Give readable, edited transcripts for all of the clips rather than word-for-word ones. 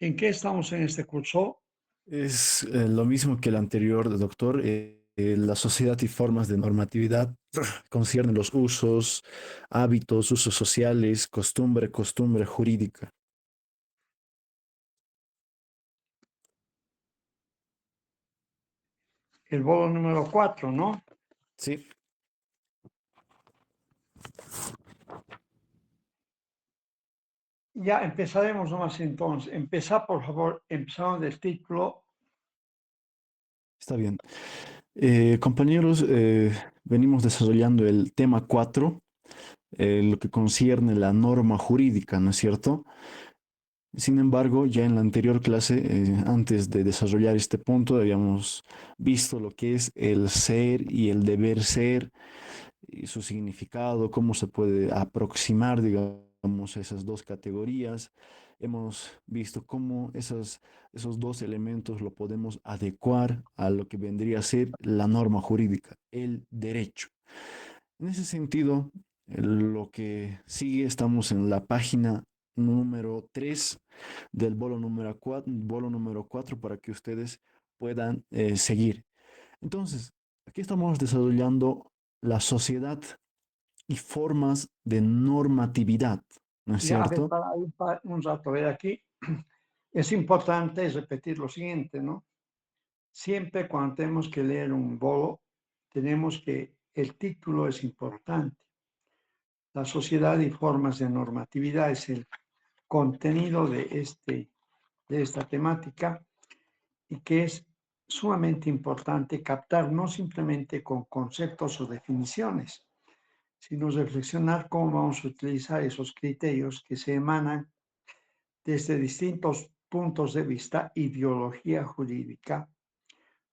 ¿En qué estamos en este curso? Es lo mismo que el anterior, doctor. La sociedad y formas de normatividad conciernen los usos, hábitos, usos sociales, costumbre jurídica. El bolo número 4, ¿no? Sí, Ya empezaremos nomás entonces. Empezar, por favor, empezamos del título. está bien. Compañeros, venimos desarrollando el tema 4, lo que concierne la norma jurídica, ¿no es cierto? Sin embargo, ya en la anterior clase, antes de desarrollar este punto, habíamos visto lo que es el ser y el deber ser, y su significado, cómo se puede aproximar, digamos, a esas dos categorías. Hemos visto cómo esos dos elementos lo podemos adecuar a lo que vendría a ser la norma jurídica, el derecho. En ese sentido, lo que sigue, estamos en la página número 3 del bolo número 4 para que ustedes puedan seguir. Entonces, aquí estamos desarrollando la sociedad y formas de normatividad, ¿no es Ya, a ver, cierto? para un rato, a ver aquí. Es importante repetir lo siguiente, ¿no? Siempre cuando tenemos que leer un bolo, tenemos que, el título es importante. La sociedad y formas de normatividad es el contenido de esta temática y que es sumamente importante captar no simplemente con conceptos o definiciones, sino reflexionar cómo vamos a utilizar esos criterios que se emanan desde distintos puntos de vista, ideología jurídica,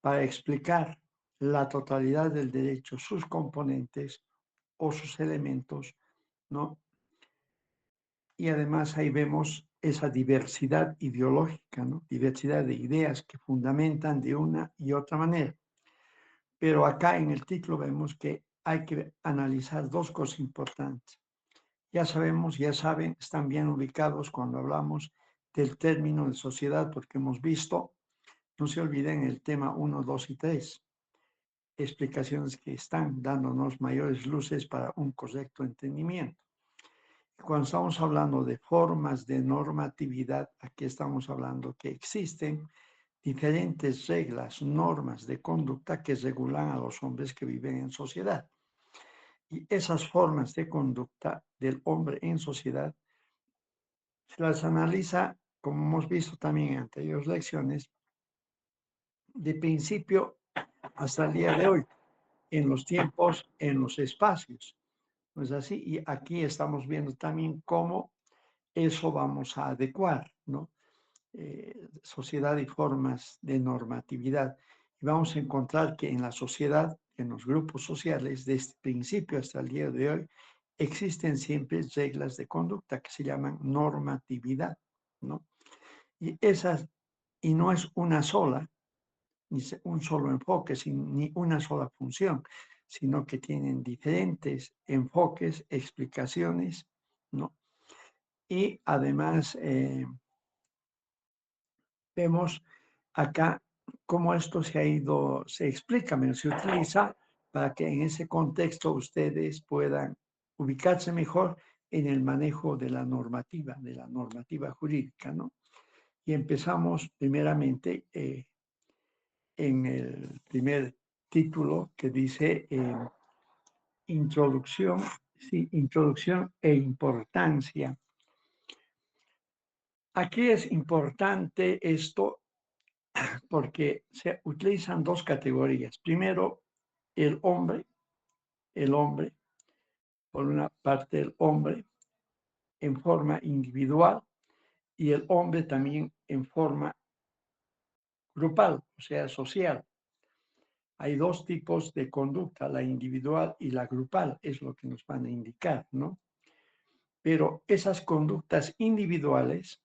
para explicar la totalidad del derecho, sus componentes o sus elementos, ¿no? Y además ahí vemos esa diversidad ideológica, ¿no? Diversidad de ideas que fundamentan de una y otra manera. Pero acá en el título vemos que hay que analizar dos cosas importantes. Ya sabemos, ya saben, están bien ubicados cuando hablamos del término de sociedad, porque hemos visto, no se olviden el tema 1, 2 y 3, explicaciones que están dándonos mayores luces para un correcto entendimiento. Cuando estamos hablando de formas de normatividad, aquí estamos hablando que existen diferentes reglas, normas de conducta que regulan a los hombres que viven en sociedad. Y esas formas de conducta del hombre en sociedad se las analiza, como hemos visto también en anteriores lecciones, de principio hasta el día de hoy, en los tiempos, en los espacios. ¿No es así? Y aquí estamos viendo también cómo eso vamos a adecuar, ¿no? Sociedad y formas de normatividad. Y vamos a encontrar que en la sociedad, en los grupos sociales, desde el principio hasta el día de hoy, existen siempre reglas de conducta que se llaman normatividad, ¿no? Y esas, y no es una sola, ni un solo enfoque, ni una sola función, sino que tienen diferentes enfoques, explicaciones, ¿no? Y además vemos acá cómo esto se ha ido, se explica, se utiliza para que en ese contexto ustedes puedan ubicarse mejor en el manejo de la normativa jurídica, ¿no? Y empezamos primeramente en el primer título que dice introducción, sí, introducción e importancia. Aquí es importante esto porque se utilizan dos categorías. Primero, el hombre, por una parte el hombre en forma individual y el hombre también en forma grupal, o sea, social. Hay dos tipos de conducta, la individual y la grupal, es lo que nos van a indicar, ¿no? Pero esas conductas individuales,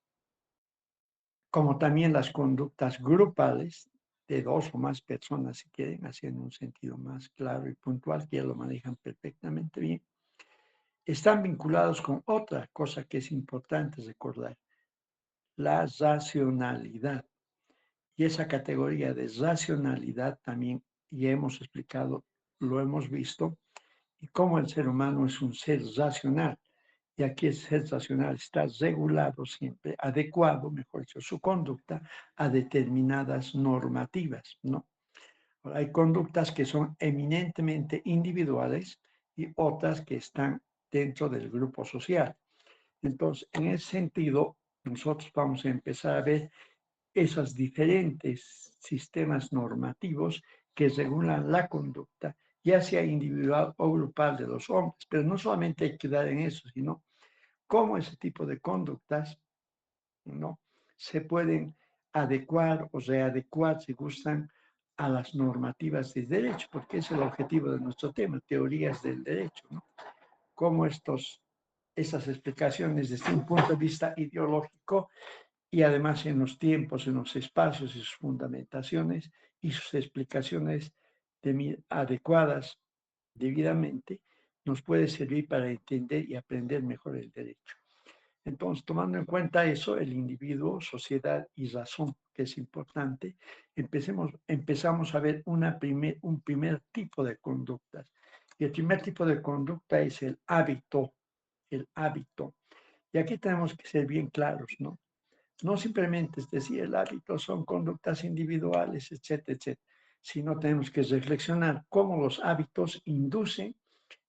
como también las conductas grupales de dos o más personas, si quieren, así en un sentido más claro y puntual, que ya lo manejan perfectamente bien, están vinculados con otra cosa que es importante recordar. la racionalidad. Y esa categoría de racionalidad también, ya hemos explicado, lo hemos visto, y cómo el ser humano es un ser racional. Y aquí el ser racional está regulado siempre, adecuado, mejor dicho, su conducta a determinadas normativas, ¿no? Ahora, hay conductas que son eminentemente individuales y otras que están dentro del grupo social. Entonces, en ese sentido, nosotros vamos a empezar a ver esos diferentes sistemas normativos que regulan la conducta, ya sea individual o grupal de los hombres. Pero no solamente hay que dar en eso, sino cómo ese tipo de conductas, ¿no?, se pueden adecuar o readecuar, si gustan, a las normativas de derecho, porque es el objetivo de nuestro tema, teorías del derecho, ¿no? Cómo esas explicaciones desde un punto de vista ideológico y además en los tiempos, en los espacios y sus fundamentaciones y sus explicaciones adecuadas debidamente, nos puede servir para entender y aprender mejor el derecho. Entonces, tomando en cuenta eso, el individuo, sociedad y razón, que es importante, empezamos a ver un primer tipo de conductas. Y el primer tipo de conducta es el hábito, el hábito. Y aquí tenemos que ser bien claros, ¿no? No simplemente es decir, el hábito son conductas individuales, etcétera, etcétera, sino tenemos que reflexionar cómo los hábitos inducen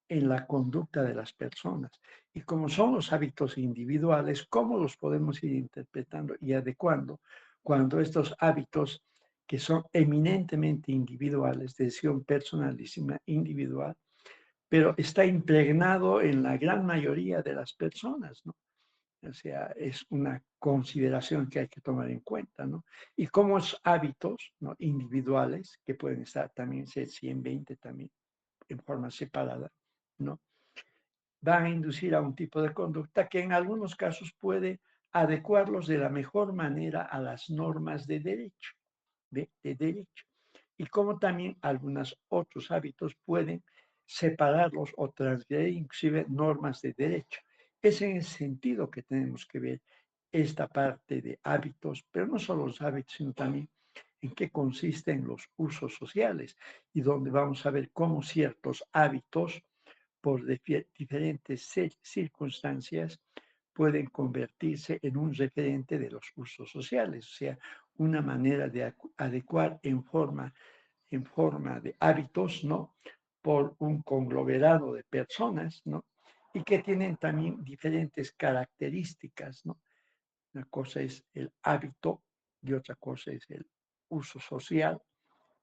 en la conducta de las personas. Y como son los hábitos individuales, cómo los podemos ir interpretando y adecuando cuando estos hábitos que son eminentemente individuales, de decisión personalísima, individual, pero está impregnado en la gran mayoría de las personas, ¿no? O sea, es una consideración que hay que tomar en cuenta, ¿no? Y como es hábitos, ¿no?, individuales, que pueden estar también, ser 100, 20 también, en forma separada, ¿no?, van a inducir a un tipo de conducta que en algunos casos puede adecuarlos de la mejor manera a las normas de derecho, de derecho. Y como también algunos otros hábitos pueden separarlos o transgredir inclusive normas de derecho. Es en ese sentido que tenemos que ver esta parte de hábitos, pero no solo los hábitos, sino también en qué consisten los usos sociales y donde vamos a ver cómo ciertos hábitos por diferentes circunstancias pueden convertirse en un referente de los usos sociales, o sea, una manera de adecuar en forma de hábitos, ¿no?, por un conglomerado de personas, ¿no?, y que tienen también diferentes características, ¿no? Una cosa es el hábito y otra cosa es el uso social,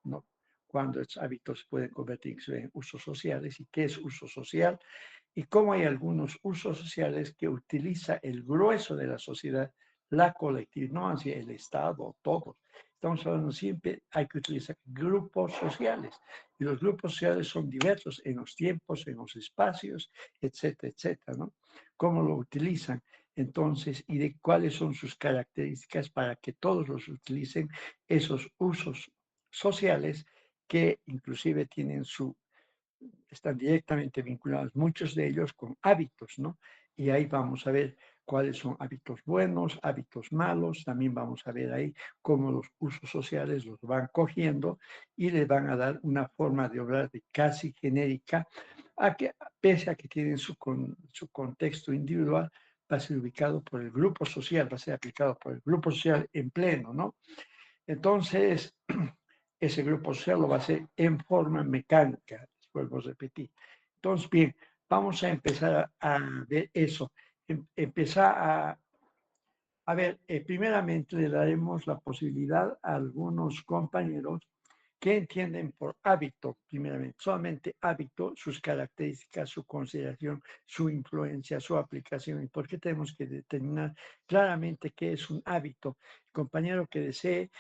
¿no? Cuando estos hábitos pueden convertirse en usos sociales. ¿Y qué es uso social? Y cómo hay algunos usos sociales que utiliza el grueso de la sociedad, la colectividad, no así el Estado, todos. Estamos hablando siempre, hay que utilizar grupos sociales. Y los grupos sociales son diversos en los tiempos, en los espacios, etcétera, etcétera, ¿no? ¿Cómo lo utilizan? Entonces, y de cuáles son sus características para que todos los utilicen esos usos sociales que inclusive están directamente vinculados, muchos de ellos con hábitos, ¿no? Y ahí vamos a ver cuáles son hábitos buenos, hábitos malos, también vamos a ver ahí cómo los usos sociales los van cogiendo y les van a dar una forma de obrar de casi genérica, pese a que tienen su contexto individual, va a ser ubicado por el grupo social, va a ser aplicado por el grupo social en pleno, ¿no? Entonces, ese grupo social lo va a hacer en forma mecánica, vuelvo a repetir. Entonces, bien, vamos a empezar a ver eso. Empezar a ver, primeramente le daremos la posibilidad a algunos compañeros que entienden por hábito, primeramente, solamente hábito, sus características, su consideración, su influencia, su aplicación, y por qué tenemos que determinar claramente qué es un hábito. El compañero que desee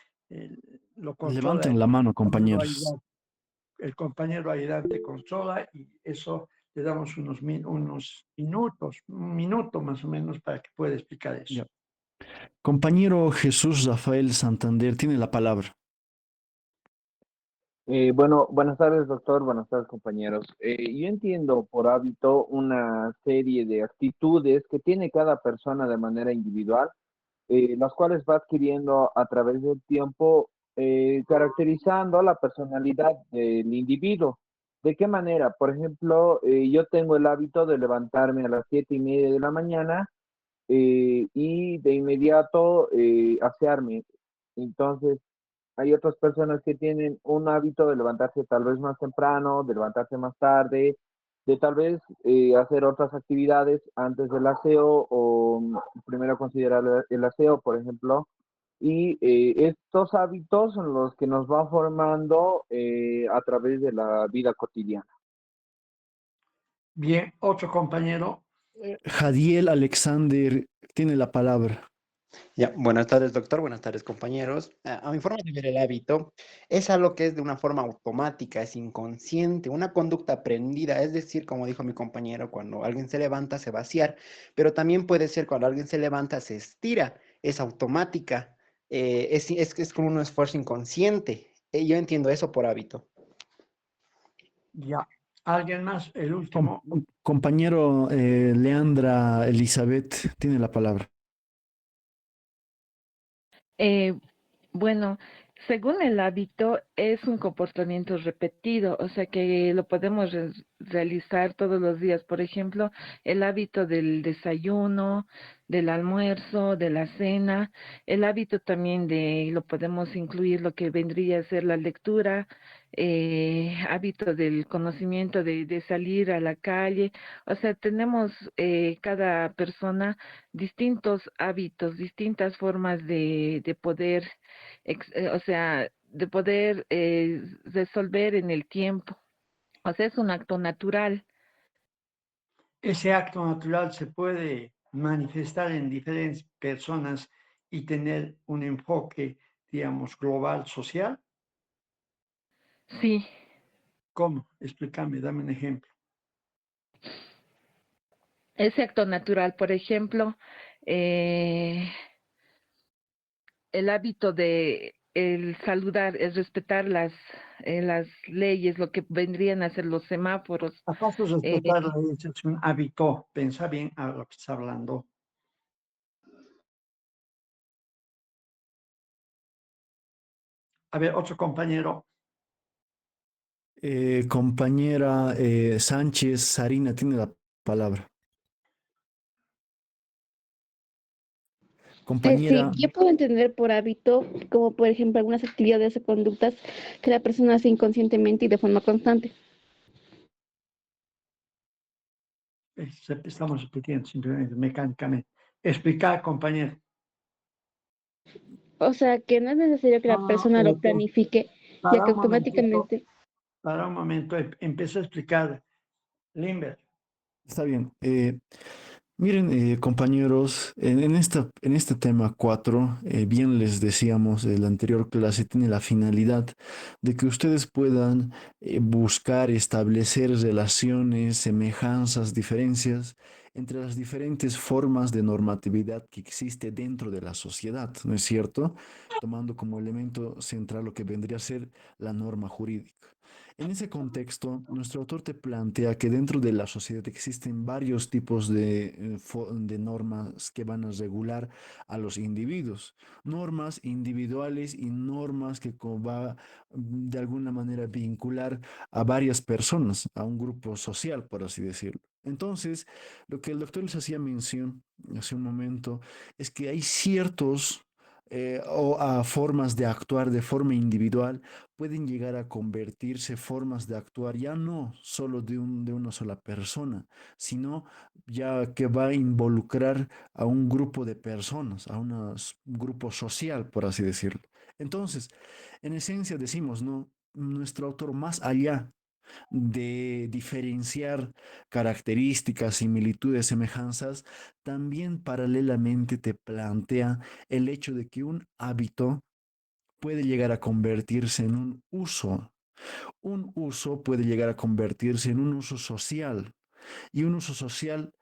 lo controla, Levanten la mano, compañero compañeros. el compañero ayudante controla y eso le damos unos minutos, un minuto más o menos para que pueda explicar eso. Ya. Compañero Jesús Rafael Santander tiene la palabra. Bueno, buenas tardes, doctor. Buenas tardes, compañeros. Yo entiendo por hábito una serie de actitudes que tiene cada persona de manera individual las cuales va adquiriendo a través del tiempo, caracterizando la personalidad del individuo. ¿De qué manera? Por ejemplo, yo tengo el hábito de levantarme a las 7:30 de la mañana y de inmediato asearme. Entonces, hay otras personas que tienen un hábito de levantarse tal vez más temprano, de levantarse más tarde, de tal vez hacer otras actividades antes del aseo o primero considerar el aseo, por ejemplo. Y estos hábitos son los que nos van formando a través de la vida cotidiana. Bien, otro compañero. Jadiel Alexander tiene la palabra. Ya, buenas tardes, doctor. Buenas tardes, compañeros. A mi forma de ver el hábito, es algo que es de una forma automática, es inconsciente, una conducta aprendida. Es decir, como dijo mi compañero, cuando alguien se levanta, se va a vaciar, pero también puede ser cuando alguien se levanta, se estira, es automática, es como un esfuerzo inconsciente. Yo entiendo eso por hábito. Ya. ¿Alguien más? El Com- último. compañero Leandra Elizabeth tiene la palabra. Eh, bueno, según el hábito, es un comportamiento repetido, o sea que lo podemos realizar todos los días. Por ejemplo, el hábito del desayuno, del almuerzo, de la cena, el hábito también lo podemos incluir lo que vendría a ser la lectura, hábito del conocimiento de salir a la calle. O sea, tenemos cada persona distintos hábitos, distintas formas de poder, o sea, de poder resolver en el tiempo. O sea, es un acto natural. Ese acto natural se puede manifestar en diferentes personas y tener un enfoque, digamos, global, social. Sí, ¿Cómo? Explícame, dame un ejemplo. ese acto natural, por ejemplo, eh, el hábito de el saludar, el respetar las leyes, lo que vendrían a ser los semáforos. ¿Acaso eh, respetar la ley es un hábito? Pensa bien a lo que está hablando. A ver, otro compañero. Compañera Sánchez Sarina tiene la palabra. Sí, Compañera, yo puedo entender por hábito, como por ejemplo algunas actividades o conductas que la persona hace inconscientemente y de forma constante. Estamos repitiendo simplemente mecánicamente. Explicar, compañero. O sea, que no es necesario que No, la no, persona lo planifique, ya para que un momentito, automáticamente. para un momento, empecé a explicar. Limber, está bien. Miren, compañeros, en este tema 4, bien les decíamos, la anterior clase tiene la finalidad de que ustedes puedan buscar establecer relaciones, semejanzas, diferencias entre las diferentes formas de normatividad que existe dentro de la sociedad, ¿no es cierto? Tomando como elemento central lo que vendría a ser la norma jurídica. En ese contexto, nuestro autor te plantea que dentro de la sociedad existen varios tipos de normas que van a regular a los individuos. Normas individuales y normas que va de alguna manera vincular a varias personas, a un grupo social, por así decirlo. Entonces, lo que el doctor les hacía mención hace un momento es que hay ciertos o a formas de actuar de forma individual pueden llegar a convertirse formas de actuar ya no solo de una sola persona, sino ya que va a involucrar a un grupo de personas, a un grupo social, por así decirlo. Entonces, en esencia decimos, ¿no? Nuestro autor, más allá de diferenciar características, similitudes, semejanzas, también paralelamente te plantea el hecho de que un hábito puede llegar a convertirse en un uso. Un uso puede llegar a convertirse en un uso social y un uso social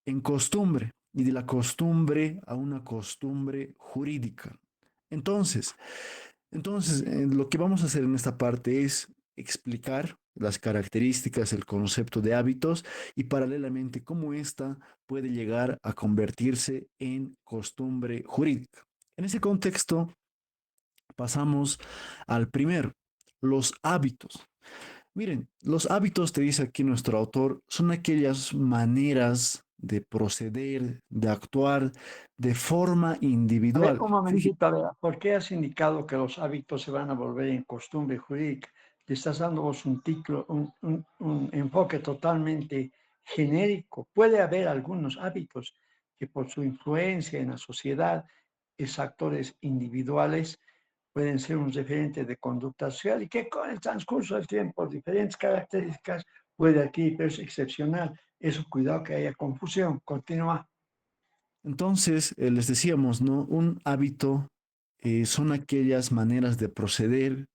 en costumbre y de la costumbre a una costumbre jurídica. Entonces, lo que vamos a hacer en esta parte es explicar las características, el concepto de hábitos y paralelamente cómo ésta puede llegar a convertirse en costumbre jurídica. En ese contexto, pasamos al primero, los hábitos. Miren, los hábitos, te dice aquí nuestro autor, son aquellas maneras de proceder, de actuar de forma A ver, individual. un momentito, a ver, ¿por qué has indicado que los hábitos se van a volver en costumbre jurídica? Le estás dando vos un título, un enfoque totalmente genérico. Puede haber algunos hábitos que por su influencia en la sociedad, es actores individuales, pueden ser un referente de conducta social y que con el transcurso del tiempo, diferentes características, puede adquirir peso excepcional. Eso, cuidado que haya confusión. Continúa. Entonces, les decíamos, ¿no? Un hábito son aquellas maneras de proceder,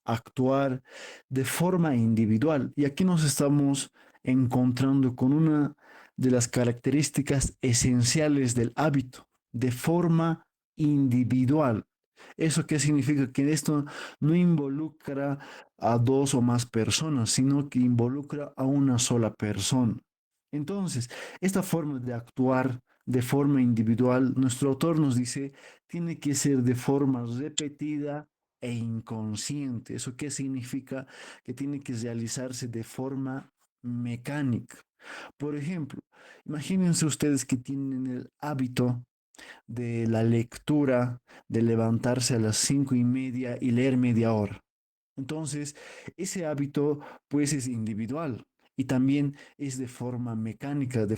actuar de forma individual. Y aquí nos estamos encontrando con una de las características esenciales del hábito, de forma individual. ¿Eso qué significa? Que esto no involucra a dos o más personas, sino que involucra a una sola persona. Entonces, esta forma de actuar de forma individual, nuestro autor nos dice, tiene que ser de forma repetida e inconsciente. ¿Eso qué significa? Que tiene que realizarse de forma mecánica. Por ejemplo, imagínense ustedes que tienen el hábito de la lectura, de levantarse a las 5:30 y leer media hora. Entonces, ese hábito pues es individual y también es de forma mecánica, de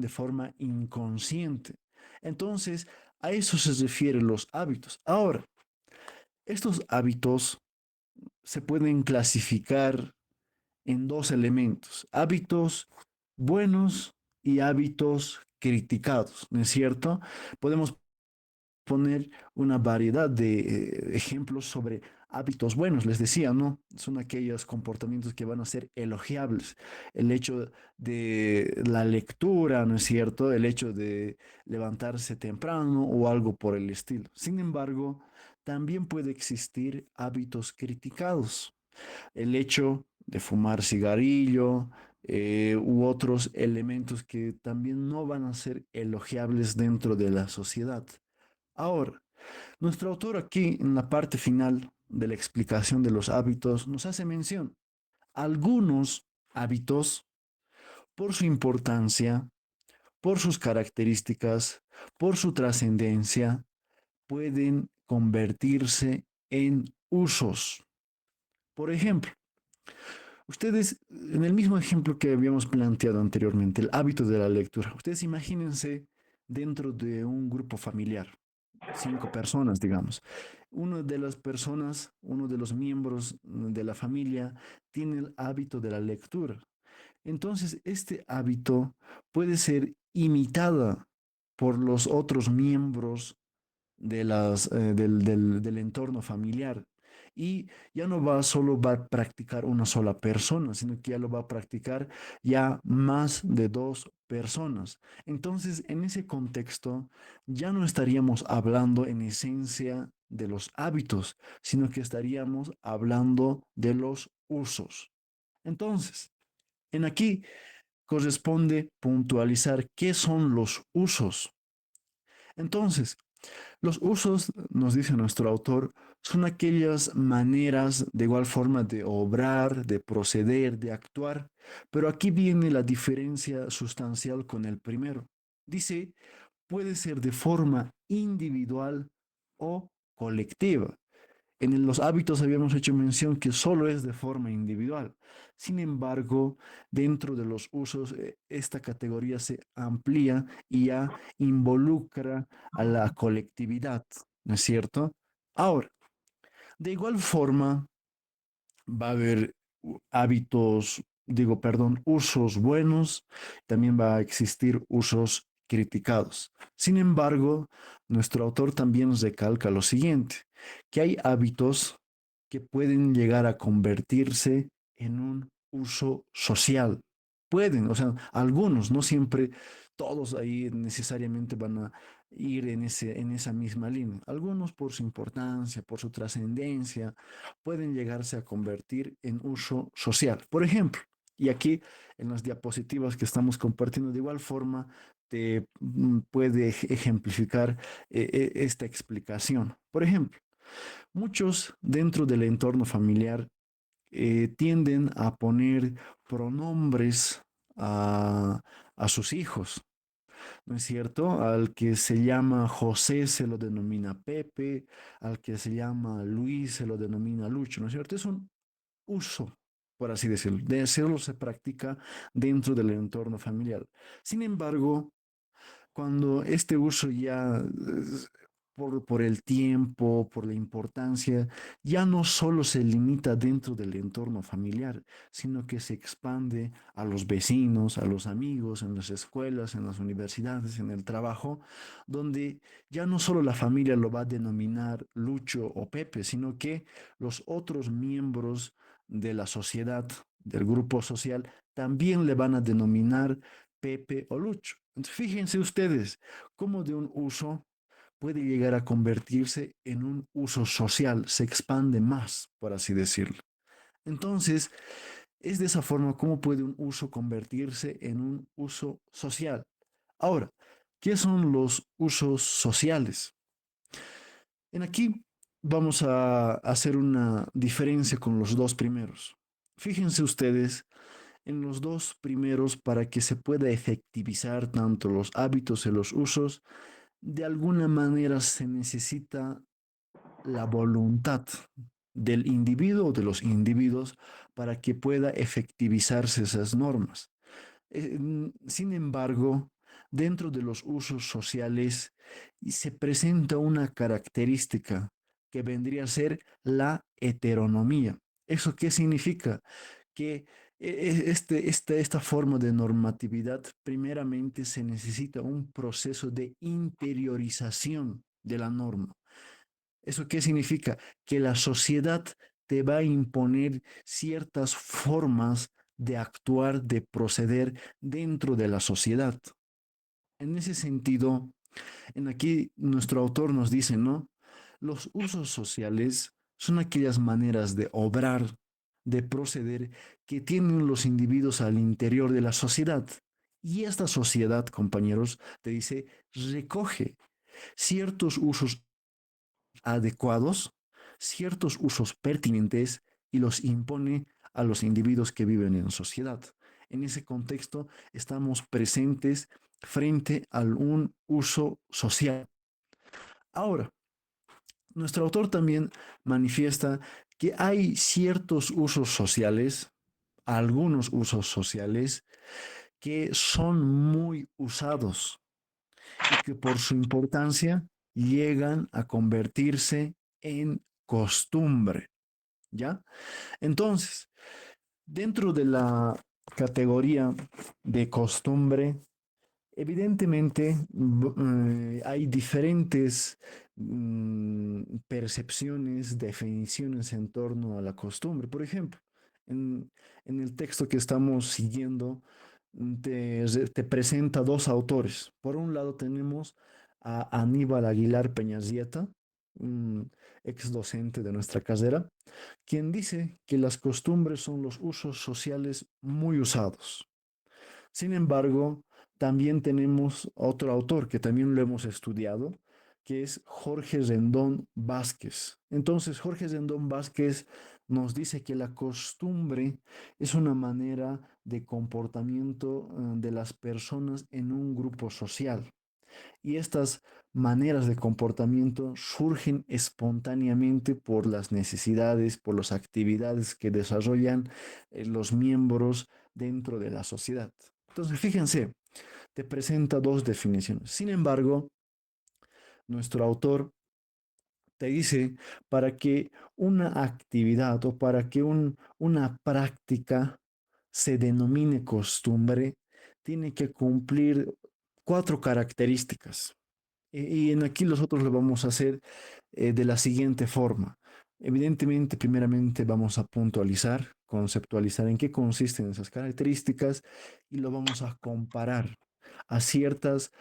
forma inconsciente. Entonces, a eso se refieren los hábitos. Ahora, estos hábitos se pueden clasificar en dos elementos, hábitos buenos y hábitos criticados, ¿no es cierto? Podemos poner una variedad de ejemplos sobre hábitos buenos, les decía, ¿no? Son aquellos comportamientos que van a ser elogiables. El hecho de la lectura, ¿no es cierto? El hecho de levantarse temprano o algo por el estilo. Sin embargo, también puede existir hábitos criticados. El hecho de fumar cigarrillo u otros elementos que también no van a ser elogiables dentro de la sociedad. Ahora, nuestro autor aquí en la parte final de la explicación de los hábitos nos hace mención. Algunos hábitos, por su importancia, por sus características, por su trascendencia, pueden convertirse en usos. Por ejemplo, ustedes, en el mismo ejemplo que habíamos planteado anteriormente, el hábito de la lectura, ustedes imagínense dentro de un grupo familiar, 5 personas, digamos. Una de las personas, uno de los miembros de la familia, tiene el hábito de la lectura. Entonces, este hábito puede ser imitada por los otros miembros del entorno familiar. Y ya no solo va a practicar una sola persona, sino que ya lo va a practicar ya más de 2 personas. Entonces, en ese contexto, ya no estaríamos hablando en esencia de los hábitos, sino que estaríamos hablando de los usos. Entonces, en aquí corresponde puntualizar qué son los usos. Entonces, los usos, nos dice nuestro autor, son aquellas maneras de igual forma de obrar, de proceder, de actuar, pero aquí viene la diferencia sustancial con el primero. Dice, puede ser de forma individual o colectiva. En los hábitos habíamos hecho mención que solo es de forma individual. Sin embargo, dentro de los usos, esta categoría se amplía y ya involucra a la colectividad, ¿no es cierto? Ahora, de igual forma, va a haber hábitos, digo, perdón, usos buenos, también va a existir usos criticados. Sin embargo, nuestro autor también nos recalca lo siguiente, que hay hábitos que pueden llegar a convertirse en un uso social. Pueden, o sea, algunos, no siempre todos ahí necesariamente van a ir en esa misma línea. Algunos por su importancia, por su trascendencia, pueden llegarse a convertir en uso social. Por ejemplo, y aquí en las diapositivas que estamos compartiendo de igual forma, te puede ejemplificar esta explicación. Por ejemplo, muchos dentro del entorno familiar tienden a poner pronombres a, a sus hijos, ¿no es cierto? Al que se llama José se lo denomina Pepe, al que se llama Luis se lo denomina Lucho, ¿no es cierto? Es un uso, por así decirlo. De hacerlo se practica dentro del entorno familiar. Sin embargo, cuando este uso ya, por el tiempo, por la importancia, ya no solo se limita dentro del entorno familiar, sino que se expande a los vecinos, a los amigos, en las escuelas, en las universidades, en el trabajo, donde ya no solo la familia lo va a denominar Lucho o Pepe, sino que los otros miembros de la sociedad, del grupo social, también le van a denominar Pepe o Lucho. Entonces, fíjense ustedes cómo de un uso puede llegar a convertirse en un uso social, se expande más, por así decirlo. Entonces, es de esa forma como puede un uso convertirse en un uso social. Ahora, ¿qué son los usos sociales? En aquí vamos a hacer una diferencia con los dos primeros. Fíjense ustedes en los dos primeros para que se pueda efectivizar tanto los hábitos y los usos, de alguna manera se necesita la voluntad del individuo o de los individuos para que pueda efectivizarse esas normas. Sin embargo, dentro de los usos sociales se presenta una característica que vendría a ser la heteronomía. ¿Eso qué significa? Que esta forma de normatividad, primeramente se necesita un proceso de interiorización de la norma. ¿Eso qué significa? Que la sociedad te va a imponer ciertas formas de actuar, de proceder dentro de la sociedad. En ese sentido, en aquí nuestro autor nos dice, ¿no? Los usos sociales son aquellas maneras de obrar, de proceder que tienen los individuos al interior de la sociedad. Y esta sociedad, compañeros, te dice, recoge ciertos usos adecuados, ciertos usos pertinentes y los impone a los individuos que viven en sociedad. En ese contexto estamos presentes frente a un uso social. Ahora, nuestro autor también manifiesta que hay ciertos usos sociales, algunos usos sociales, que son muy usados y que por su importancia llegan a convertirse en costumbre, ¿ya? Entonces, dentro de la categoría de costumbre, evidentemente hay diferentes percepciones, definiciones en torno a la costumbre. Por ejemplo, en el texto que estamos siguiendo, te presenta dos autores. Por un lado tenemos a Aníbal Aguilar Peñazieta, un ex docente de nuestra carrera, quien dice que las costumbres son los usos sociales muy usados. Sin embargo, también tenemos otro autor que también lo hemos estudiado, que es Jorge Rendón Vázquez. Entonces, Jorge Rendón Vázquez nos dice que la costumbre es una manera de comportamiento de las personas en un grupo social. Y estas maneras de comportamiento surgen espontáneamente por las necesidades, por las actividades que desarrollan los miembros dentro de la sociedad. Entonces, fíjense, te presenta dos definiciones. Sin embargo, nuestro autor te dice para que una actividad o para que una práctica se denomine costumbre, tiene que cumplir cuatro características. Y en aquí nosotros lo vamos a hacer de la siguiente forma. Evidentemente, primeramente vamos a puntualizar, conceptualizar en qué consisten esas características y lo vamos a comparar a ciertas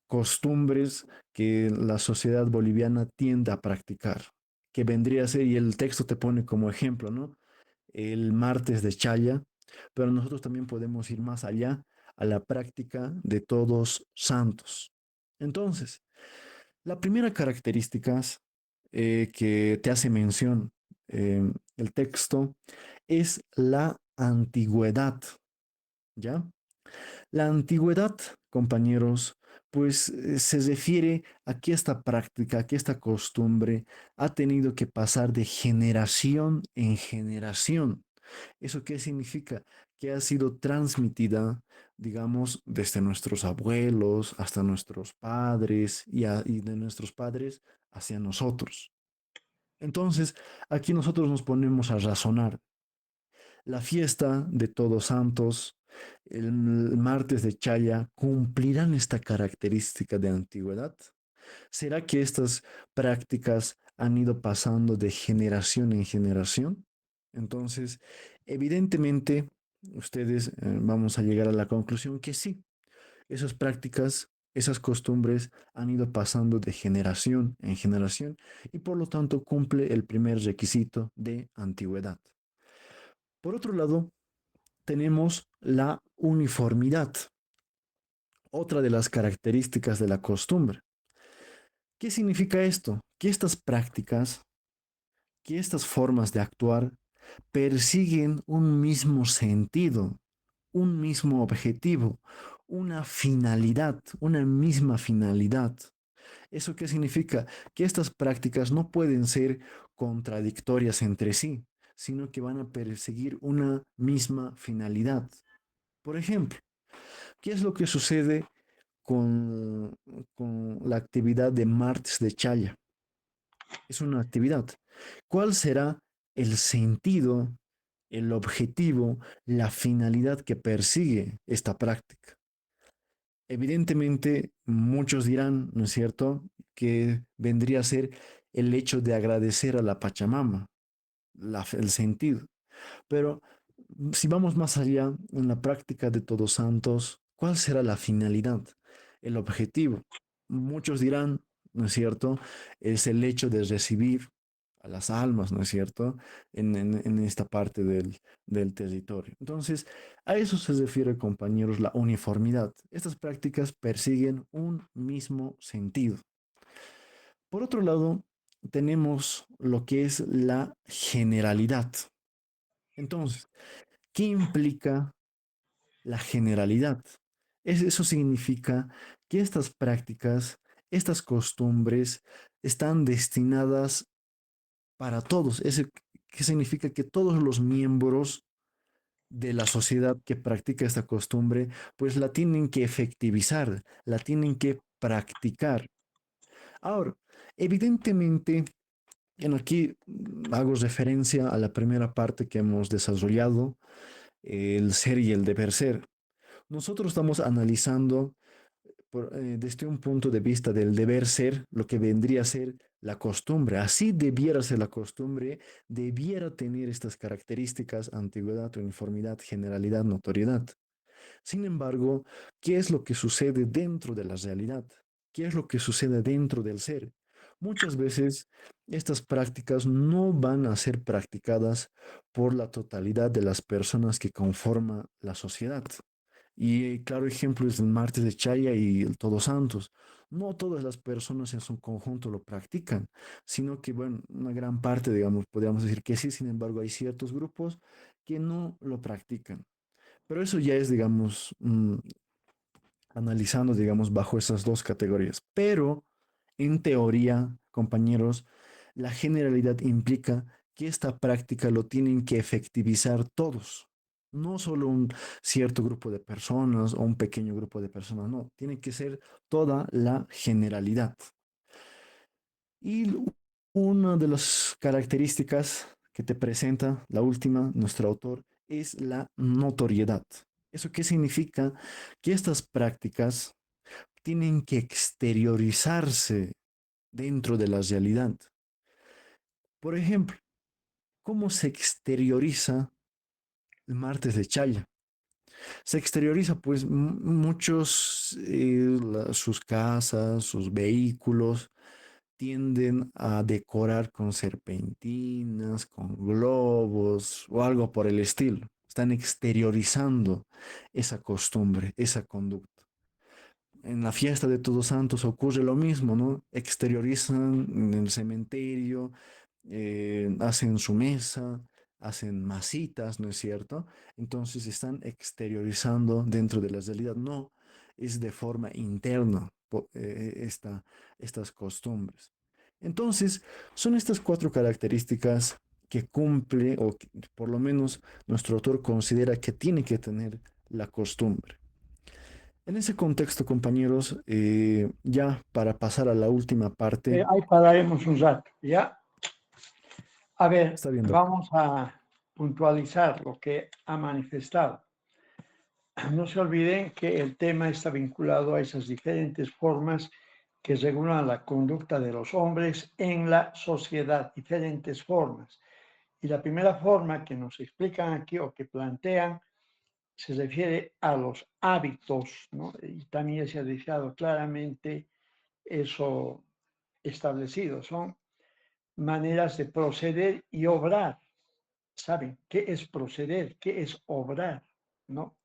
costumbres que la sociedad boliviana tiende a practicar, que vendría a ser, y el texto te pone como ejemplo, ¿no? El martes de Chaya, pero nosotros también podemos ir más allá a la práctica de todos santos. Entonces, la primera característica que te hace mención el texto es la antigüedad, ¿ya? La antigüedad, compañeros, pues se refiere a que esta práctica, a que esta costumbre ha tenido que pasar de generación en generación. ¿Eso qué significa? Que ha sido transmitida, digamos, desde nuestros abuelos hasta nuestros padres y de nuestros padres hacia nosotros. Entonces, aquí nosotros nos ponemos a razonar. La fiesta de Todos Santos, el martes de Chaya, ¿cumplirán esta característica de antigüedad? ¿Será que estas prácticas han ido pasando de generación en generación? Entonces, evidentemente, ustedes vamos a llegar a la conclusión que sí, esas prácticas, esas costumbres han ido pasando de generación en generación y por lo tanto cumple el primer requisito de antigüedad. Por otro lado, tenemos la uniformidad, otra de las características de la costumbre. ¿Qué significa esto? Que estas prácticas, que estas formas de actuar persiguen un mismo sentido, un mismo objetivo, una finalidad, una misma finalidad. ¿Eso qué significa? Que estas prácticas no pueden ser contradictorias entre sí, sino que van a perseguir una misma finalidad. Por ejemplo, ¿qué es lo que sucede con, con la actividad de martes de Chaya? Es una actividad. ¿Cuál será el sentido, el objetivo, la finalidad que persigue esta práctica? Evidentemente, muchos dirán, ¿no es cierto?, que vendría a ser el hecho de agradecer a la Pachamama, el sentido. Pero si vamos más allá en la práctica de Todos Santos, ¿cuál será la finalidad, el objetivo? Muchos dirán, ¿no es cierto?, es el hecho de recibir a las almas, ¿no es cierto?, en esta parte del territorio. Entonces, a eso se refiere, compañeros, la uniformidad. Estas prácticas persiguen un mismo sentido. Por otro lado, tenemos lo que es la generalidad. Entonces, ¿qué implica la generalidad? Eso significa que estas prácticas, estas costumbres, están destinadas para todos. ¿Qué significa? Que todos los miembros de la sociedad que practica esta costumbre, pues la tienen que efectivizar, la tienen que practicar. Ahora, evidentemente, aquí hago referencia a la primera parte que hemos desarrollado, el ser y el deber ser. Nosotros estamos analizando desde un punto de vista del deber ser, lo que vendría a ser la costumbre. Así debiera ser la costumbre, debiera tener estas características: antigüedad, uniformidad, generalidad, notoriedad. Sin embargo, ¿qué es lo que sucede dentro de la realidad? ¿Qué es lo que sucede dentro del ser? Muchas veces estas prácticas no van a ser practicadas por la totalidad de las personas que conforman la sociedad. Y claro ejemplo es el martes de Chaya y el Todos Santos. No todas las personas en su conjunto lo practican, sino que, bueno, una gran parte, digamos, podríamos decir que sí. Sin embargo, hay ciertos grupos que no lo practican. Pero eso ya es, digamos, analizando, digamos, bajo esas dos categorías. Pero, en teoría, compañeros, la generalidad implica que esta práctica lo tienen que efectivizar todos. No solo un cierto grupo de personas o un pequeño grupo de personas, no, tiene que ser toda la generalidad. Y una de las características que te presenta la última, nuestro autor, es la notoriedad. ¿Eso qué significa? Que estas prácticas tienen que exteriorizarse dentro de la realidad. Por ejemplo, ¿cómo se exterioriza el martes de Chaya? se exterioriza pues muchos, sus casas, sus vehículos tienden a decorar con serpentinas, con globos o algo por el estilo. Están exteriorizando esa costumbre, esa conducta. En la fiesta de Todos Santos ocurre lo mismo, ¿no? Exteriorizan en el cementerio, hacen su mesa, hacen masitas, ¿no es cierto? Entonces están exteriorizando dentro de la realidad, no es de forma interna estas costumbres. Entonces, son estas cuatro características que cumple, o que, por lo menos nuestro autor considera que tiene que tener la costumbre. En ese contexto, compañeros, ya para pasar a la última parte, Ahí pararemos un rato, ¿ya? A ver, está bien, doctor. vamos a puntualizar lo que ha manifestado. No se olviden que el tema está vinculado a esas diferentes formas que regulan la conducta de los hombres en la sociedad, diferentes formas. Y la primera forma que nos explican aquí o que plantean se refiere a los hábitos, ¿no? Y también se ha dejado claramente eso establecido. Son maneras de proceder y obrar. ¿Saben qué es proceder? ¿Qué es obrar? ¿No?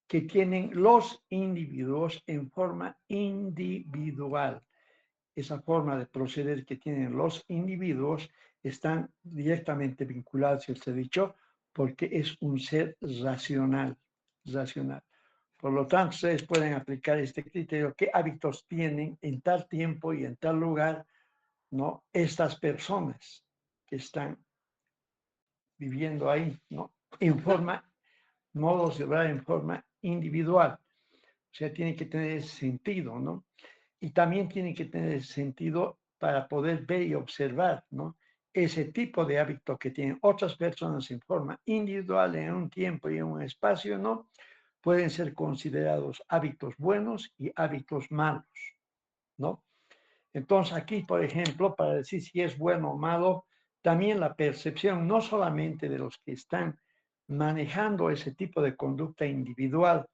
Que tienen los individuos en forma individual. Esa forma de proceder que tienen los individuos están directamente vinculados, se ha dicho, porque es un ser racional, racional. Por lo tanto, ustedes pueden aplicar este criterio, qué hábitos tienen en tal tiempo y en tal lugar, ¿no? Estas personas que están viviendo ahí, ¿no? En forma, modos de obrar en forma individual. O sea, tiene que tener ese sentido, ¿no? Y también tiene que tener sentido para poder ver y observar, ¿no? Ese tipo de hábito que tienen otras personas en forma individual en un tiempo y en un espacio, ¿no? Pueden ser considerados hábitos buenos y hábitos malos, ¿no? Entonces aquí, por ejemplo, para decir si es bueno o malo, también la percepción no solamente de los que están manejando ese tipo de conducta individual,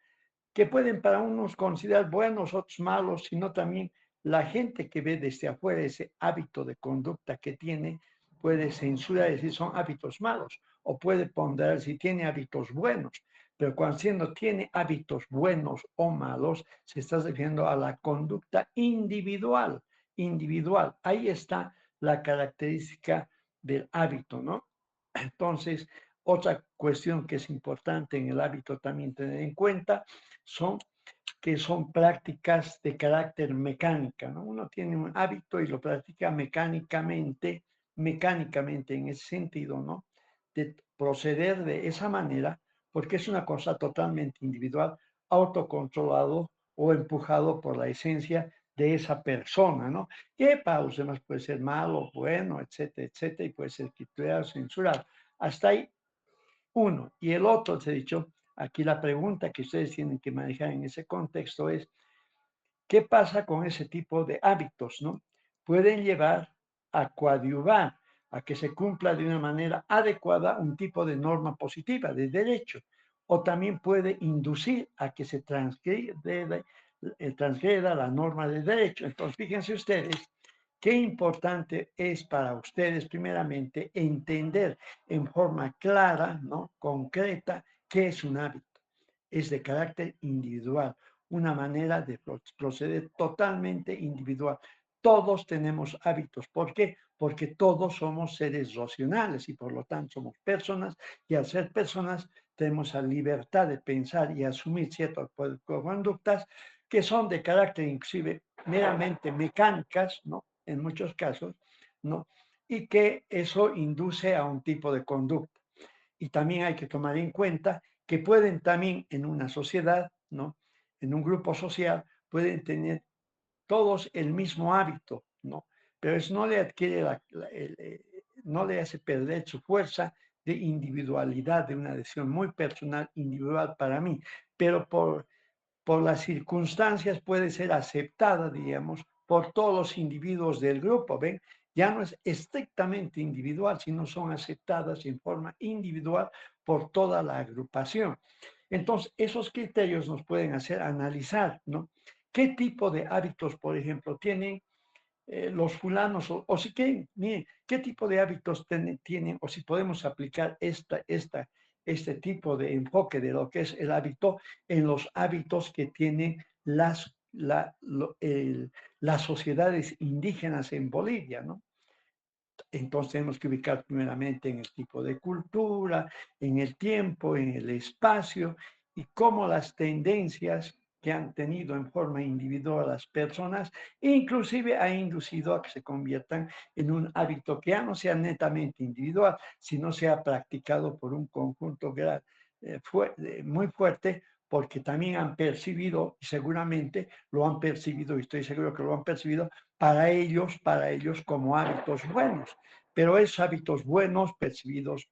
que pueden para unos considerar buenos, otros malos, sino también la gente que ve desde afuera ese hábito de conducta que tiene, puede censurar y decir son hábitos malos, o puede ponderar si tiene hábitos buenos. Pero cuando tiene hábitos buenos o malos, se está refiriendo a la conducta individual, individual. Ahí está la característica del hábito, ¿no? Entonces, otra cuestión que es importante en el hábito también tener en cuenta son que son prácticas de carácter mecánica, ¿no? Uno tiene un hábito y lo practica mecánicamente en ese sentido, ¿no? De proceder de esa manera, porque es una cosa totalmente individual, autocontrolado o empujado por la esencia de esa persona, ¿no? Que para los demás puede ser malo, bueno, etcétera, etcétera, y puede ser quitado, censurado. Hasta ahí uno. Y el otro, te he dicho, aquí la pregunta que ustedes tienen que manejar en ese contexto es, ¿qué pasa con ese tipo de hábitos, no? Pueden llevar a coadyuvar, a que se cumpla de una manera adecuada un tipo de norma positiva, de derecho, o también puede inducir a que se transgreda la norma de derecho. Entonces, fíjense ustedes qué importante es para ustedes, primeramente, entender en forma clara, ¿no? Concreta, qué es un hábito. Es de carácter individual, una manera de proceder totalmente individual. Todos tenemos hábitos. ¿Por qué? Porque todos somos seres racionales y por lo tanto somos personas y al ser personas tenemos la libertad de pensar y asumir ciertas conductas que son de carácter inclusive meramente mecánicas, ¿no? En muchos casos, ¿no? Y que eso induce a un tipo de conducta. Y también hay que tomar en cuenta que pueden también en una sociedad, ¿no? En un grupo social, pueden tener todos el mismo hábito, ¿no? Pero eso no le adquiere, no le hace perder su fuerza de individualidad, de una decisión muy personal, individual para mí, pero por las circunstancias puede ser aceptada, digamos, por todos los individuos del grupo, ¿ven? Ya no es estrictamente individual, sino son aceptadas en forma individual por toda la agrupación. Entonces, esos criterios nos pueden hacer analizar, ¿no? ¿Qué tipo de hábitos, por ejemplo, tienen los fulanos? O si quieren, miren, ¿qué tipo de hábitos tienen? O si podemos aplicar este tipo de enfoque de lo que es el hábito en los hábitos que tienen las sociedades indígenas en Bolivia, ¿no? Entonces tenemos que ubicar primeramente en el tipo de cultura, en el tiempo, en el espacio y cómo las tendencias que han tenido en forma individual las personas, inclusive ha inducido a que se conviertan en un hábito que ya no sea netamente individual, sino sea practicado por un conjunto muy fuerte, porque también han percibido, y seguramente lo han percibido, y estoy seguro que lo han percibido, para ellos como hábitos buenos. Pero esos hábitos buenos percibidos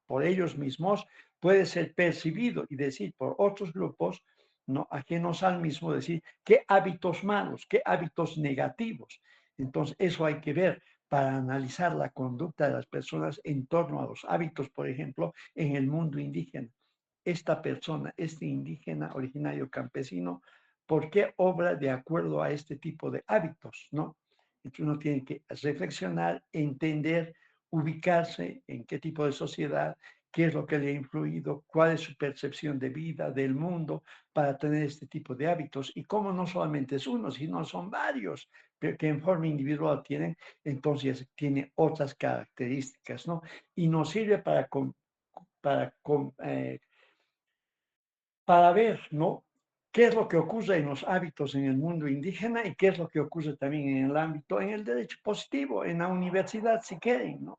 por ellos mismos puede ser percibido y decir por otros grupos, no ajenos al mismo, decir qué hábitos malos, qué hábitos negativos. Entonces, eso hay que ver para analizar la conducta de las personas en torno a los hábitos, por ejemplo, en el mundo indígena. Esta persona, este indígena originario campesino, ¿por qué obra de acuerdo a este tipo de hábitos, no? Entonces uno tiene que reflexionar, entender, ubicarse en qué tipo de sociedad, qué es lo que le ha influido, cuál es su percepción de vida, del mundo, para tener este tipo de hábitos. Y cómo no solamente es uno, sino son varios, pero que en forma individual tienen, entonces tiene otras características, ¿no? Y nos sirve para para ver, ¿no? ¿Qué es lo que ocurre en los hábitos en el mundo indígena y qué es lo que ocurre también en el ámbito, en el derecho positivo, en la universidad, si quieren, ¿no?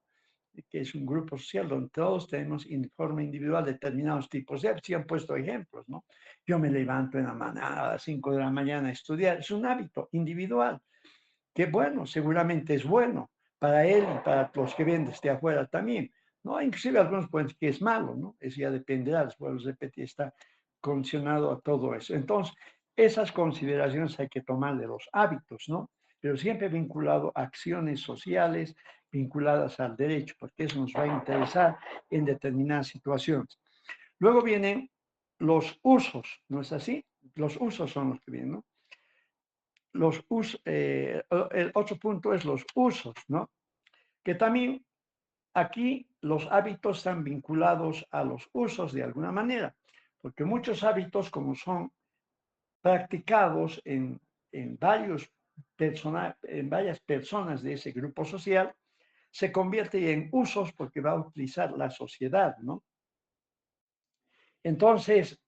Que es un grupo social donde todos tenemos en forma individual determinados tipos de hábitos. Y han puesto ejemplos, ¿no? Yo me levanto en la mañana a las 5 de la mañana a estudiar. Es un hábito individual, que bueno, seguramente es bueno para él y para los que ven desde afuera también, ¿no? Inclusive algunos pueden decir que es malo, ¿no? Eso ya dependerá, les vuelvo a repetir, está condicionado a todo eso. Entonces, esas consideraciones hay que tomar de los hábitos, ¿no? Pero siempre vinculado a acciones sociales vinculadas al derecho, porque eso nos va a interesar en determinadas situaciones. Luego vienen los usos, ¿no es así? Los usos son los que vienen, ¿no? El otro punto es los usos, ¿no? Que también aquí los hábitos están vinculados a los usos de alguna manera, porque muchos hábitos, como son practicados en en varias personas de ese grupo social, se convierte en usos porque va a utilizar la sociedad, ¿no? Entonces,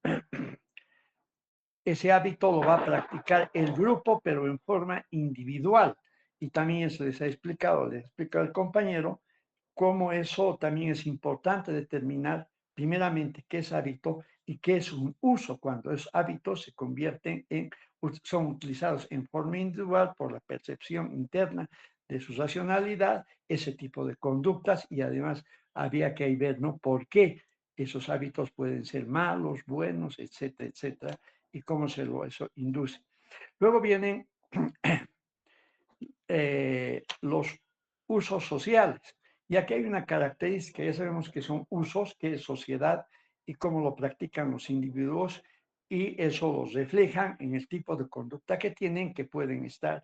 ese hábito lo va a practicar el grupo, pero en forma individual. Y también se les ha explicado, les explica el compañero, cómo eso también es importante determinar primeramente qué es hábito y qué es un uso, cuando esos hábitos se convierten son utilizados en forma individual por la percepción interna de su racionalidad, ese tipo de conductas, y además había que ver, ¿no? ¿Por qué esos hábitos pueden ser malos, buenos, etcétera, etcétera, y cómo eso induce? Luego vienen los usos sociales. Y aquí hay una característica, ya sabemos que son usos, que es sociedad y cómo lo practican los individuos, y eso los reflejan en el tipo de conducta que tienen, que pueden estar,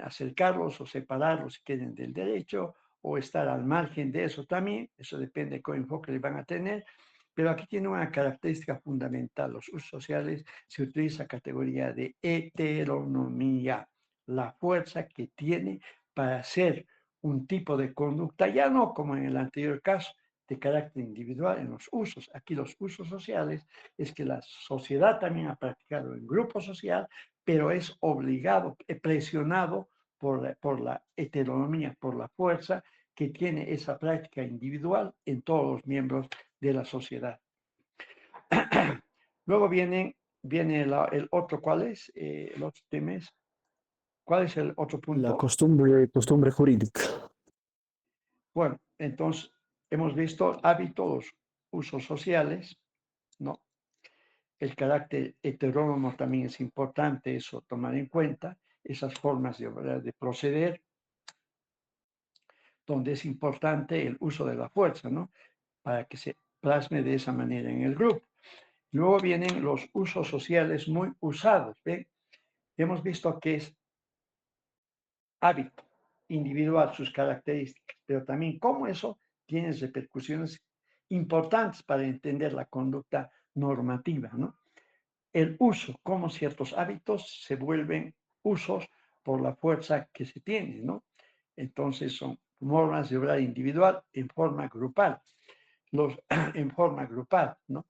acercarlos o separarlos si quieren del derecho, o estar al margen de eso también, eso depende de qué enfoque le van a tener, pero aquí tiene una característica fundamental, los usos sociales se utiliza categoría de heteronomía, la fuerza que tiene para hacer un tipo de conducta, ya no como en el anterior caso, de carácter individual en los usos. Aquí los usos sociales es que la sociedad también ha practicado en grupo social, pero es obligado, presionado por la heteronomía, por la fuerza que tiene esa práctica individual en todos los miembros de la sociedad. Luego viene el otro, ¿cuál es? El otro tema es, ¿cuál es el otro La punto? costumbre jurídica. Bueno, entonces hemos visto hábitos, usos sociales, ¿no? El carácter heterónomo también es importante, eso tomar en cuenta, esas formas de proceder, donde es importante el uso de la fuerza, ¿no? Para que se plasme de esa manera en el grupo. Luego vienen los usos sociales muy usados. ¿Ven? Hemos visto que es hábito individual, sus características, pero también cómo eso tiene repercusiones importantes para entender la conducta normativa, ¿no? El uso, cómo ciertos hábitos se vuelven usos por la fuerza que se tiene, ¿no? Entonces son formas de obrar individual en forma grupal, en forma grupal, ¿no?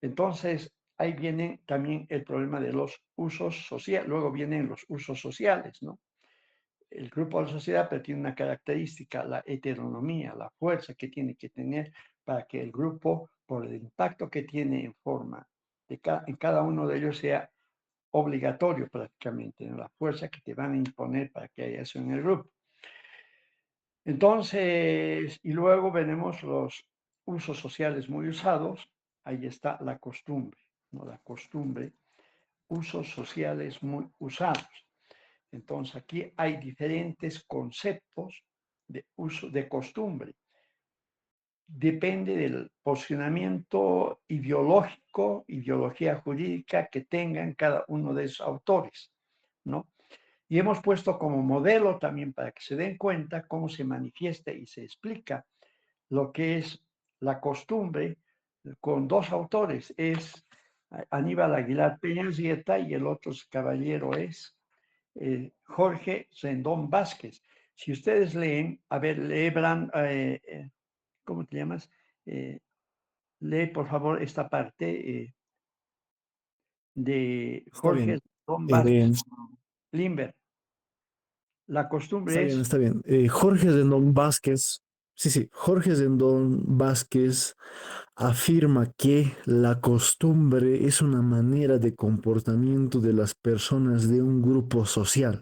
Entonces, ahí viene también el problema de los usos sociales, luego vienen los usos sociales, ¿no? El grupo de la sociedad, pero tiene una característica, la heteronomía, la fuerza que tiene que tener para que el grupo, por el impacto que tiene en forma en cada uno de ellos, sea obligatorio prácticamente, ¿no? La fuerza que te van a imponer para que haya eso en el grupo. Entonces, y luego veremos los usos sociales muy usados. Ahí está la costumbre, ¿no? La costumbre, usos sociales muy usados. Entonces, aquí hay diferentes conceptos de uso de costumbre. Depende del posicionamiento ideológico, ideología jurídica que tengan cada uno de esos autores, ¿no? Y hemos puesto como modelo también para que se den cuenta cómo se manifiesta y se explica lo que es la costumbre con dos autores. Es Aníbal Aguilar Peña y el otro caballero es Jorge Rendón Vázquez. Si ustedes leen, a ver, ¿cómo te llamas? Lee por favor esta parte de Está Jorge bien. Rendón Eh, Vázquez, Limber. La costumbre Está bien, es, está bien. Jorge Zendón Vázquez, sí, sí, Jorge Zendón Vázquez afirma que la costumbre es una manera de comportamiento de las personas de un grupo social.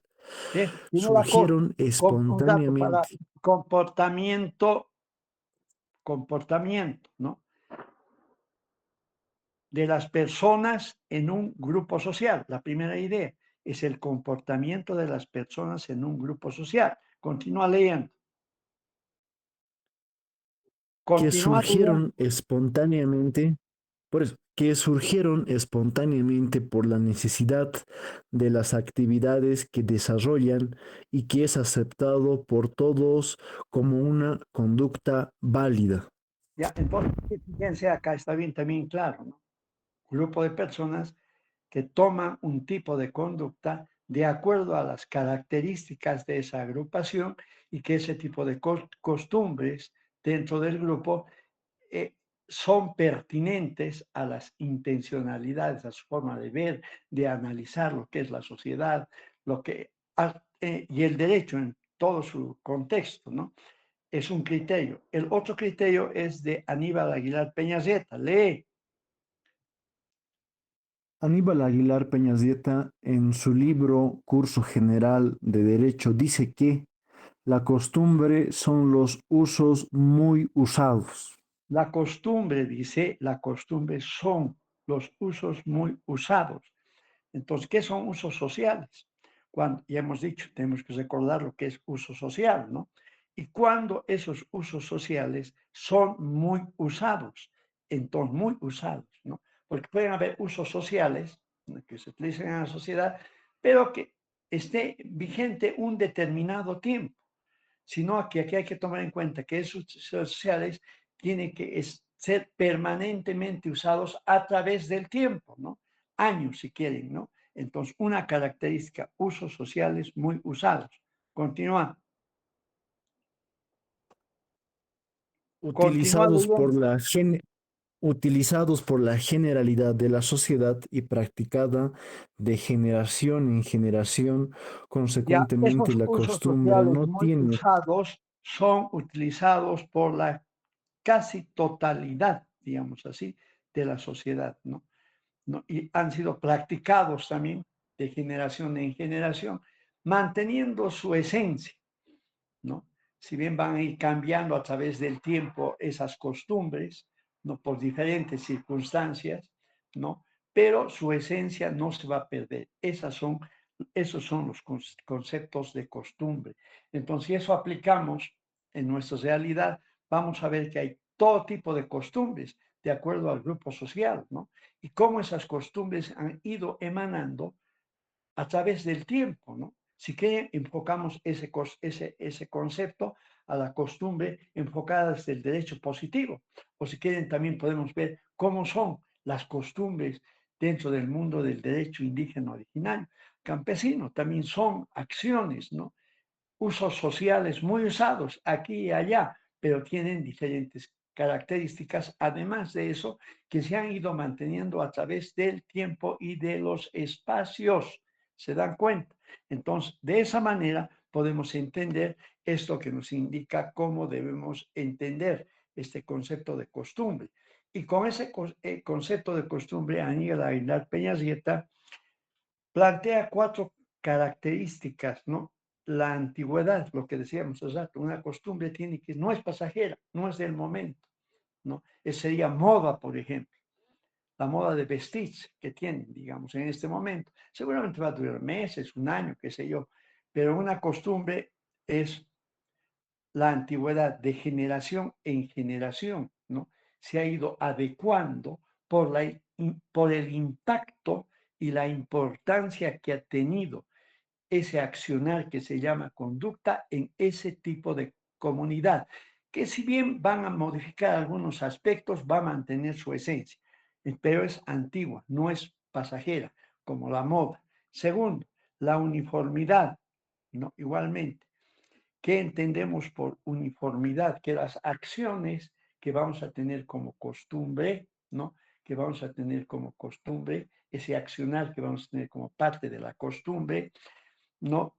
tiene la Surgieron un dato para espontáneamente. comportamiento, ¿no? De las personas en un grupo social. La primera idea es el comportamiento de las personas en un grupo social. Continúa leyendo. Que Continúa leyendo. surgieron espontáneamente, por eso, que surgieron espontáneamente por la necesidad de las actividades que desarrollan y que es aceptado por todos como una conducta válida. Ya, entonces, fíjense acá, está bien también claro, ¿no? Grupo de personas que toman un tipo de conducta de acuerdo a las características de esa agrupación y que ese tipo de costumbres dentro del grupo eh, son pertinentes a las intencionalidades, a su forma de ver, de analizar lo que es la sociedad, y el derecho en todo su contexto, ¿no? Es un criterio. El otro criterio es de Aníbal Aguilar Peñaseta. Lee. Aníbal Aguilar Peñasvieta, en su libro Curso General de Derecho, dice que la costumbre son los usos muy usados. La costumbre, dice, la costumbre son los usos muy usados. Entonces, ¿qué son usos sociales? Cuando, ya hemos dicho, tenemos que recordar lo que es uso social, ¿no? Y cuando esos usos sociales son muy usados, entonces muy usados, ¿no? Porque pueden haber usos sociales que se utilizan en la sociedad, pero que esté vigente un determinado tiempo, sino que aquí hay que tomar en cuenta que esos sociales tienen que ser permanentemente usados a través del tiempo, ¿no? Años, si quieren, ¿no? Entonces, una característica, usos sociales muy usados. Continúa. Continúa utilizados por leyendo. la utilizados por la generalidad de la sociedad y practicada de generación en generación. Ya, Consecuentemente, esos la usos costumbre sociales no muy tiene. usados son utilizados por la casi totalidad, digamos así, de la sociedad, ¿no? ¿No? Y han sido practicados también de generación en generación, manteniendo su esencia, ¿no? Si bien van a ir cambiando a través del tiempo esas costumbres, ¿no? Por diferentes circunstancias, ¿no? Pero su esencia no se va a perder. Esos son los conceptos de costumbre. Entonces, si eso aplicamos en nuestra realidad, vamos a ver que hay todo tipo de costumbres, de acuerdo al grupo social, ¿no? Y cómo esas costumbres han ido emanando a través del tiempo, ¿no? Si quieren, enfocamos ese concepto a la costumbre enfocada desde el derecho positivo. O si quieren, también podemos ver cómo son las costumbres dentro del mundo del derecho indígena originario. Campesino también son acciones, ¿no? Usos sociales muy usados aquí y allá, pero tienen diferentes características, además de eso, que se han ido manteniendo a través del tiempo y de los espacios. ¿Se dan cuenta? Entonces, de esa manera podemos entender esto que nos indica cómo debemos entender este concepto de costumbre. Y con ese concepto de costumbre, Aníbal Aguilar Peñasrieta plantea 4 características, ¿no? La antigüedad, lo que decíamos hace rato, una costumbre tiene que, no es pasajera, no es del momento, ¿no? Sería moda, por ejemplo, la moda de vestirse que tienen, digamos, en este momento. Seguramente va a durar meses, un año, qué sé yo, pero una costumbre es la antigüedad de generación en generación, ¿no? Se ha ido adecuando por el impacto y la importancia que ha tenido ese accionar que se llama conducta en ese tipo de comunidad, que si bien van a modificar algunos aspectos, va a mantener su esencia, pero es antigua, no es pasajera, como la moda. Segundo, la uniformidad, ¿no? Igualmente, ¿qué entendemos por uniformidad? Que las acciones que vamos a tener como costumbre, ¿no? Que vamos a tener como costumbre, ese accionar que vamos a tener como parte de la costumbre, ¿no?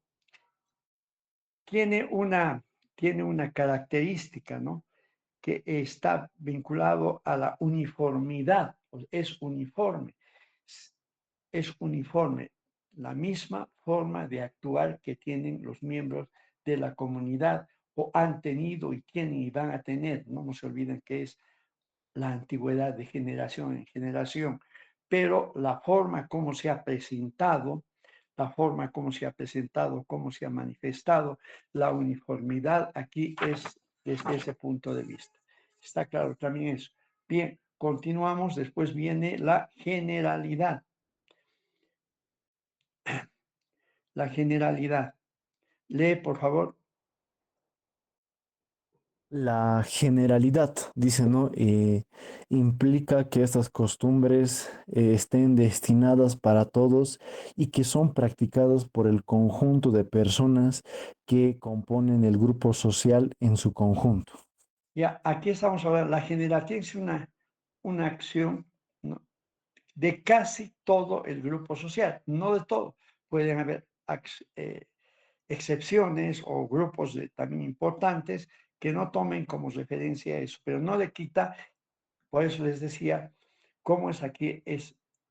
Tiene una característica, ¿no? Que está vinculado a la uniformidad, es uniforme, es uniforme, la misma forma de actuar que tienen los miembros de la comunidad o han tenido y tienen y van a tener, no se olviden que es la antigüedad de generación en generación, pero la forma como se ha presentado, cómo se ha manifestado, la uniformidad aquí es desde ese punto de vista. Está claro también eso. Bien, continuamos, después viene la generalidad. La generalidad. Lee, por favor. La generalidad, dice, ¿no? Implica que estas costumbres estén destinadas para todos y que son practicadas por el conjunto de personas que componen el grupo social en su conjunto. Ya, aquí estamos hablando, la generalidad es una acción, ¿no? De casi todo el grupo social, no de todo. Pueden haber excepciones o grupos también importantes que no tomen como referencia eso, pero no le quita, por eso les decía, cómo es aquí,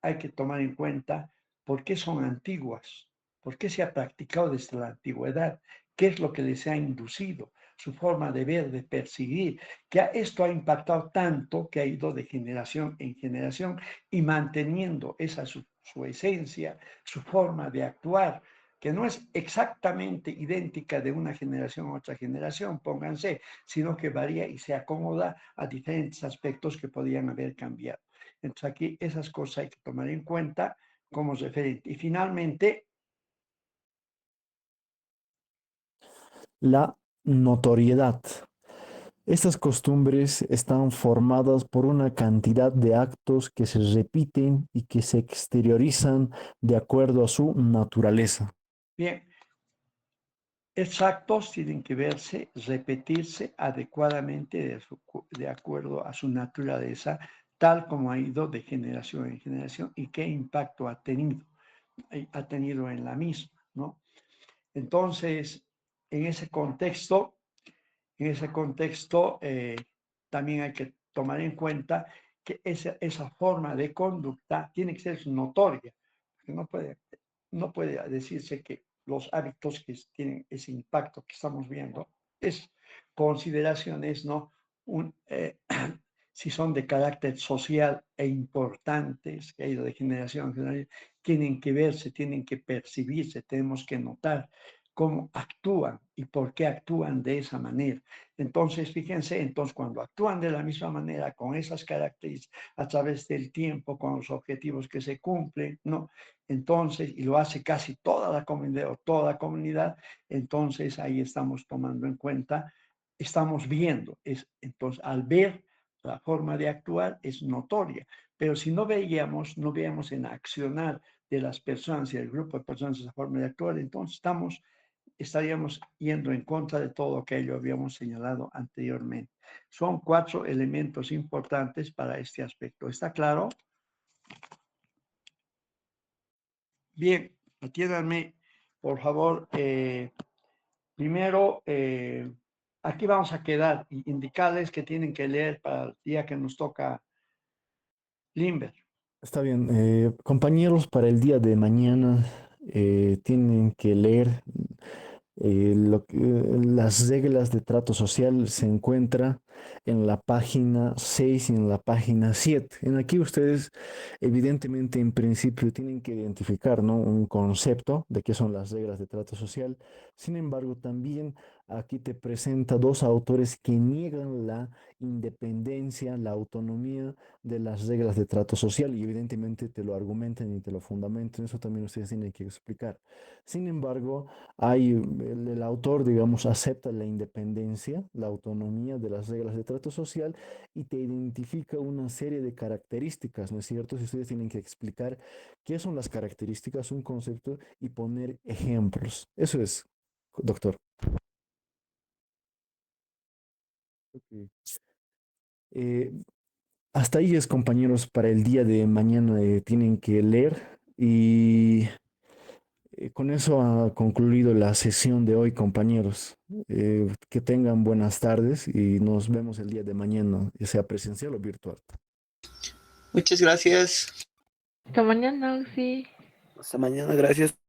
hay que tomar en cuenta por qué son antiguas, por qué se ha practicado desde la antigüedad, qué es lo que les ha inducido, su forma de ver, de percibir, que esto ha impactado tanto que ha ido de generación en generación y manteniendo esa su esencia, su forma de actuar, que no es exactamente idéntica de una generación a otra generación, pónganse, sino que varía y se acomoda a diferentes aspectos que podrían haber cambiado. Entonces aquí esas cosas hay que tomar en cuenta como referente. Y finalmente, La notoriedad. Estas costumbres están formadas por una cantidad de actos que se repiten y que se exteriorizan de acuerdo a su naturaleza. bien, estos actos tienen que verse, repetirse adecuadamente de acuerdo a su naturaleza, tal como ha ido de generación en generación y qué impacto ha tenido en la misma, ¿no? Entonces, en ese contexto, también hay que tomar en cuenta que esa forma de conducta tiene que ser notoria, porque no puede decirse que los hábitos que tienen ese impacto que estamos viendo es consideraciones, ¿no? Si son de carácter social e importantes, que ha ido de generación en generación, tienen que verse, tienen que percibirse, tenemos que notar cómo actúan y por qué actúan de esa manera. Entonces, fíjense, entonces cuando actúan de la misma manera, con esas características, a través del tiempo, con los objetivos que se cumplen, ¿no? Entonces, y lo hace casi toda la comunidad o toda la comunidad, entonces ahí estamos tomando en cuenta, estamos viendo, entonces al ver la forma de actuar es notoria, pero si no veíamos, no veíamos en accionar de las personas y el grupo de personas esa forma de actuar, entonces estaríamos yendo en contra de todo aquello que habíamos señalado anteriormente. Son 4 elementos importantes para este aspecto. ¿Está claro? Bien, atiéndanme, por favor. Primero, aquí vamos a quedar y indicarles que tienen que leer para el día que nos toca Limber. Está bien. Compañeros, para el día de mañana tienen que leer las reglas de trato social se encuentra en la página 6 y en la página 7. En aquí ustedes, evidentemente, en principio tienen que identificar, ¿no?, un concepto de qué son las reglas de trato social. Sin embargo, también aquí te presenta dos autores que niegan la independencia, la autonomía de las reglas de trato social y evidentemente te lo argumentan y te lo fundamentan. Eso también ustedes tienen que explicar. Sin embargo, el autor, digamos, acepta la independencia, la autonomía de las reglas de trato social y te identifica una serie de características, ¿no es cierto? Si ustedes tienen que explicar qué son las características, un concepto y poner ejemplos. Eso es, doctor. Ok. Eh, Hasta ahí es, compañeros, para el día de mañana tienen que leer y con eso ha concluido la sesión de hoy, compañeros. Que tengan buenas tardes y nos vemos el día de mañana, ya sea presencial o virtual. Muchas gracias. Hasta mañana, sí. Hasta mañana, gracias.